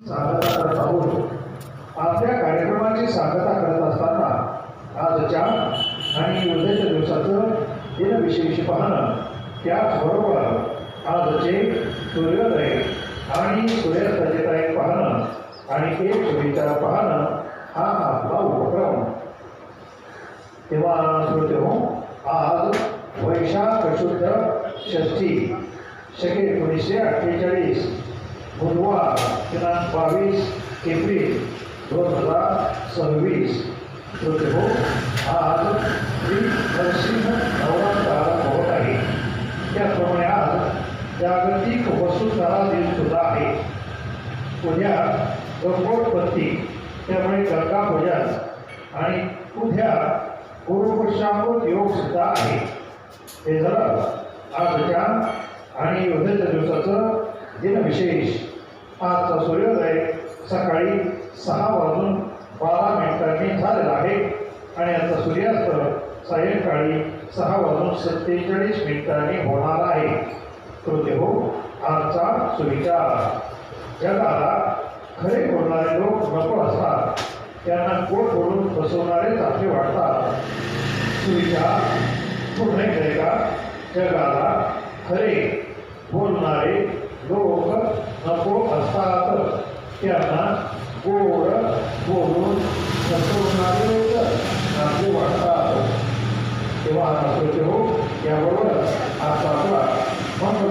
सांगता करत आहोत। आपल्या कार्यक्रमाची सांगता करत असताना आजच्या आणि उद्याच्या दिवसाचं दिनविशेष पाहणं, त्याचबरोबर आजचे सूर्योदय आणि सूर्यास्ताचे टाईम पाहणं आणि एक सुविचार पाहणं हा आपला उपक्रम। तेव्हा श्रोते हो, आज वैशाख शुद्ध षष्ठी शके 1948 बुधवार दिनांक 22 एप्रिल 2026 श्रोते हो, आज श्री नरसिंह नवरात्र आरंभ होत आहे। त्याचप्रमाणे आज जागतिक वसुंधरा दिन सुद्धा आहे। उद्या गंगोत्पत्ती, त्यामुळे गंगा पूजन आणि उद्या गुरुपुष्यामृत योग सुद्धा आहे। हे झालं आजच्या आणि उद्याच्या दिवसाचं दिनविशेष। आजचा सूर्योदय सकाळी 6:12 झालेला आहे आणि आता सूर्यास्त सायंकाळी 6:47 होणार आहे। श्रोते हो, आजचा सुविचार, जगाला खरे बोलणारे लोक नको असतात, त्यांना गोड बोलून फसवणारेच आपले वाटतात। सुविचार पूर्ण आहे का? जगाला खरे बोलणारे लोक नको असतात, त्यांना गोड बोलून फसवणारेच आपले वाटतात। तेव्हा श्रोते हो, याबरोबर आज आपला मंगळ